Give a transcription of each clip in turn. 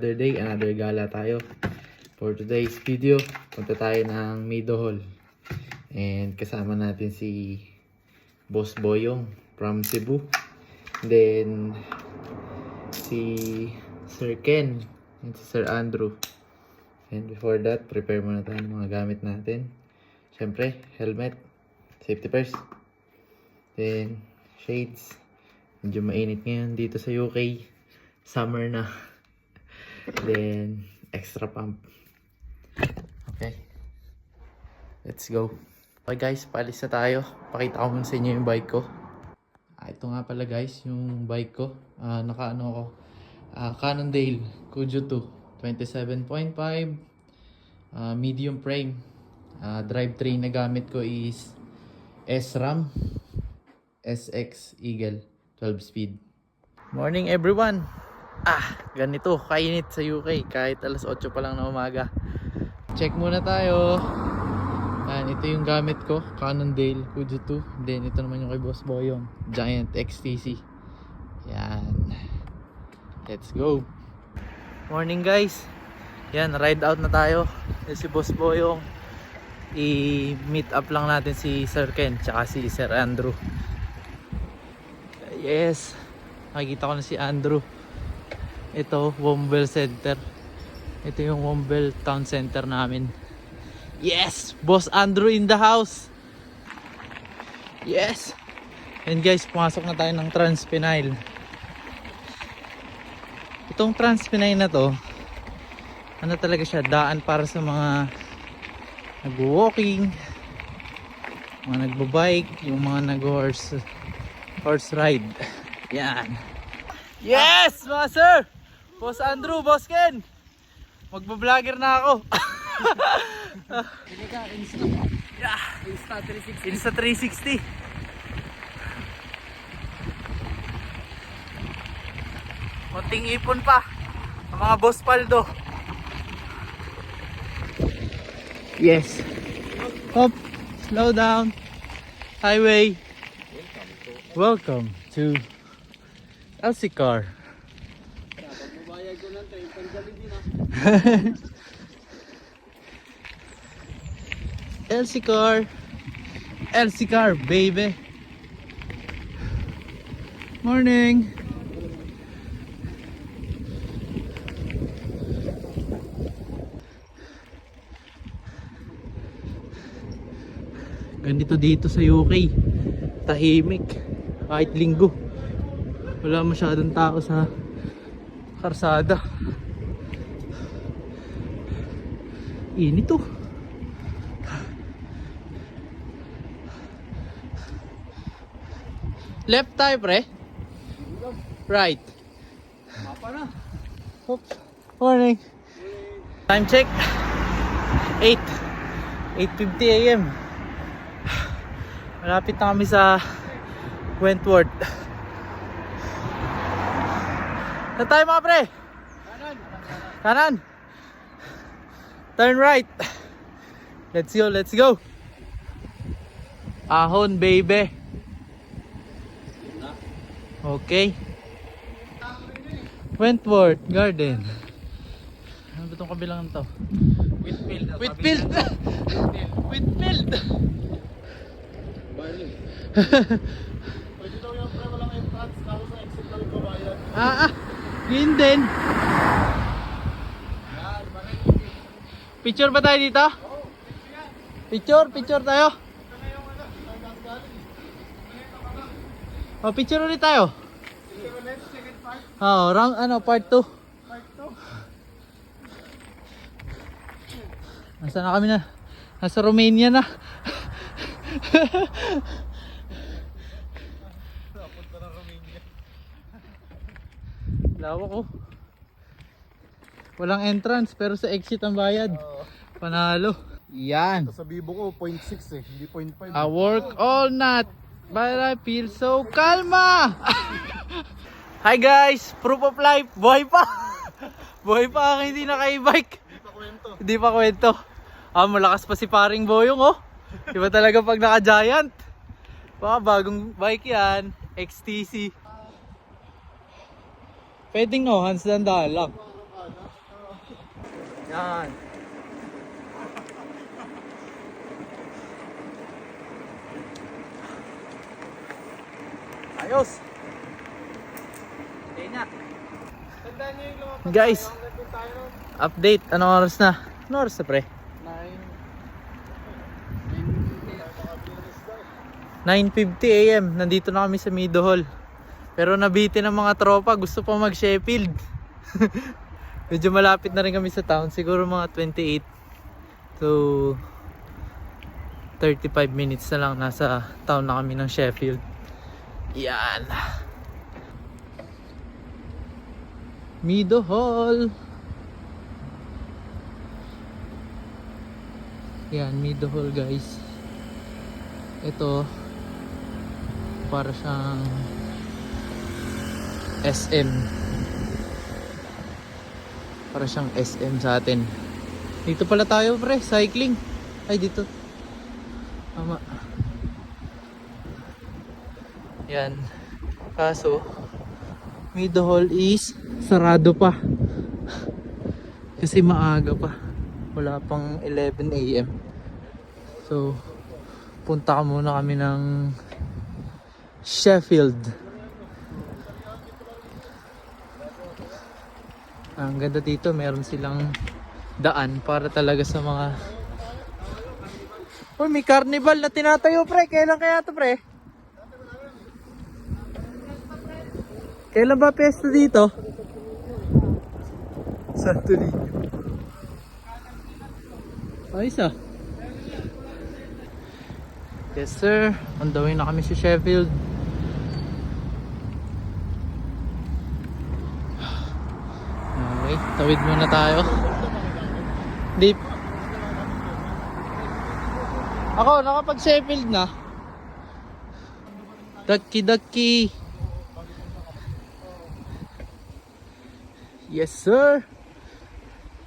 another day, another gala tayo. For today's video, punta tayo ng Mido Hall. And kasama natin si Boss Boyong from Cebu. Then si Sir Ken and si Sir Andrew. And before that, prepare muna tayo ng mga gamit natin. Siyempre, helmet, safety first. Then shades. Medyo mainit ngayon dito sa UK. Summer na. Then extra pump. Okay, let's go. Okay guys, paalis na tayo. Pakita ko muna sa inyo yung bike ko. Ito nga pala guys, yung bike ko. Naka-ano ako, Cannondale Kujo 2 27.5 medium frame. Drivetrain na gamit ko is SRAM SX Eagle 12 speed. Morning everyone. Ganito kainit sa UK kahit alas 8 pa lang na umaga. Check muna tayo. Ito yung gamit ko, Cannondale Kujo 2. Then ito naman yung kay Boss Boyong, Giant XTC. Yan. Let's go. Morning guys. Yan, ride out na tayo. Si Boss Boyong. I-meet up lang natin si Sir Ken tsaka si Sir Andrew. Yes, makikita ko na si Andrew. Ito, Wombel Center. Ito yung Wombel Town Center namin. Yes, Boss Andrew in the house. Yes. And guys, pumasok na tayo ng Transpennine. Itong Transpennine na to, ano talaga siya, daan para sa mga nag-walking, mga nagbabike, yung mga nag-horse ride. Yan. Yes, mga sir! Boss Andrew, Boss Ken! Magbablogger na ako. Insta 360. Konting ipon pa ang mga Boss Paldo. Yes. Hop, slow down. Highway. Welcome to LC Car. LC Car. LC Car, baby. Morning. Ganito dito sa UK. Tahimik. Kahit linggo. Wala masyadong tao sa karsada. Init to. Left tayo pre. Right. Mapa na. Oops. Morning. Time check. 8:50 AM. Malapit na kami sa Wentworth. Saan tayo mga pre? Kanan. Kanan. Turn right. Let's go, let's go. Ahon baby. Okay. Wentworth Garden. Ano ba itong kabilang to? Whitfield. Whitfield. Whitfield. Pwede daw yung pre, walang entrance, tapos sa exit lang yung babayan. Yun din. Picture ba tayo dito? Picture tayo. Picture ulit tayo. Round part 2. Nasaan na kami na? Nasa Romania na. Lawak ko. Walang entrance pero sa exit ang bayad. Panalo. Yan. Sa Bibo ko 0.6 hindi 0.5. I work all night but I feel so kalma. Hi guys, proof of life. Buhay pa. Buhay pa ako hindi naka-e-bike. Hindi pa kwento. Malakas pa si paring Boyong oh. Diba talaga pag naka-giant? Bagong bike yan. XTC. Pwedeng no, hands down lang. Yan. Ayos. Okay na. Tandaan niyo yung lumapag Guys, tayo, nandun tayo nun. update. Anong oras na? Anong oras na, pre? 9:50 AM. Nandito na kami sa Mido Hall. Pero nabitin ng mga tropa. Gusto pa mag-Sheffield. Medyo malapit na rin kami sa town. Siguro mga 28 to 35 minutes na lang. Nasa town na kami ng Sheffield. Yan. Mido Hall. Yan, Mido Hall guys. Ito para siyang SM. Para siyang SM sa atin. Dito pala tayo pre, cycling. Ay dito. Tama. Yan. Kaso Mido Hall is sarado pa. Kasi maaga pa. Wala pang 11 AM. So punta ka muna kami ng Sheffield. Ang ganda dito, meron silang daan para talaga sa mga... Oh, may carnival na tinatayo pre. Kailan kaya to pre? Kailan ba pesta dito? Santo Niño. Ayos ah. Yes sir, on the way na kami sa Sheffield. Okay, tawid muna tayo. Deep. Ako, nakapag Sheffield na. Daki. Yes sir.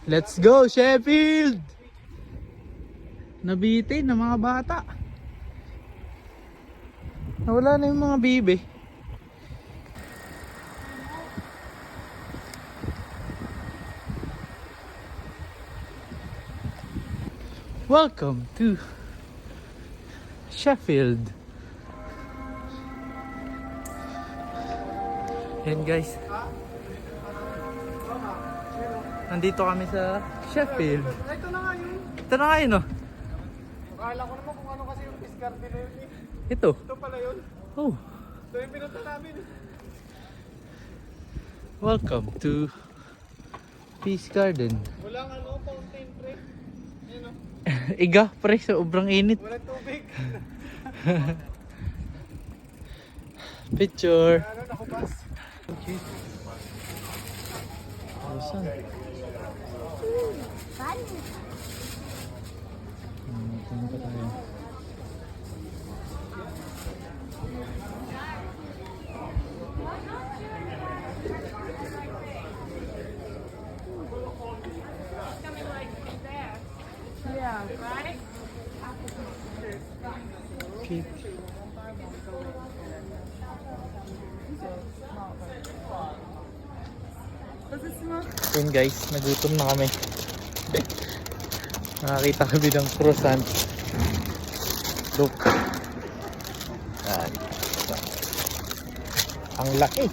Let's go Sheffield. Nabitin ng mga bata. Nawala na yung mga bibe. Welcome to Sheffield. Yan guys. Nandito kami sa Sheffield. Ito na nga yun. Ito na nga yun oh. Akala ko naman kung ano kasi yung diskarte na yun eh. Ito. Ito pala yun. Oh. Ito yung pinunta namin. Welcome to Peace Garden. Walang ano, fountain pre. Ayan o. Iga pre, sobrang init. Walang tubig. Picture. Ano, nakubas. Okay. Saan? Tingnan pa tayo. Okay. Yun guys, nagutom na kami. Nakakita kami ng croissant. Look. Yan. Ang laki.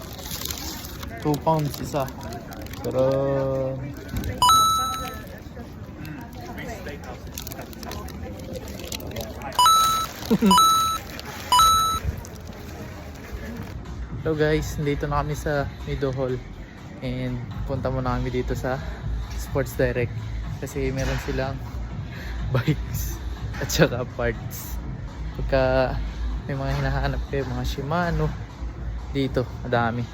2 pounds isa. Pero hello guys, nandito na kami sa Mido Hall. And punta muna kami dito sa Sports Direct kasi meron silang bikes at saka parts. Pagka may mga hinahanap kayo, mga Shimano, dito madami.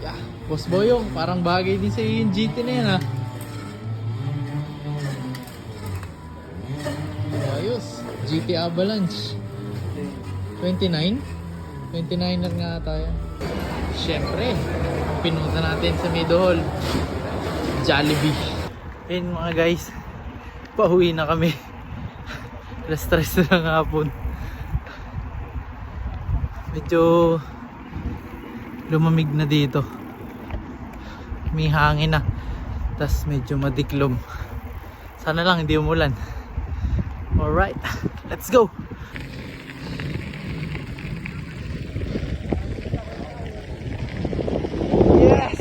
Yeah, Boss Boyong, parang bagay din sa iyo yung GT na yan ha. Ayos, GT Avalanche 29? 29er nga tayo. Siyempre, pinunta natin sa Mido Hall, Jollibee. Ayun mga guys, pauwi na kami. Alas 3 na ng hapon. Medyo lumamig na dito. May hangin na. Tas medyo madiklom. Sana lang hindi umulan. Alright, let's go! Yes!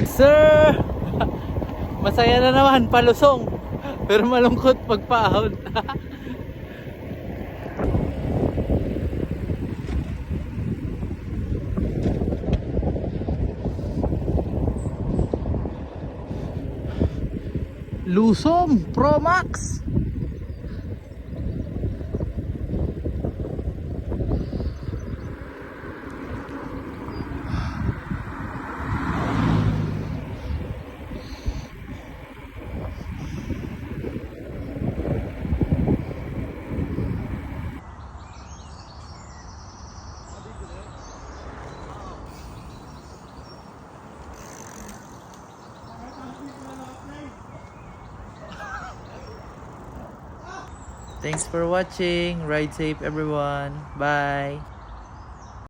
Sir! Masaya na naman, palusong. Pero malungkot pagpaahon. Lusom Pro Max. Thanks for watching. Ride safe everyone. Bye.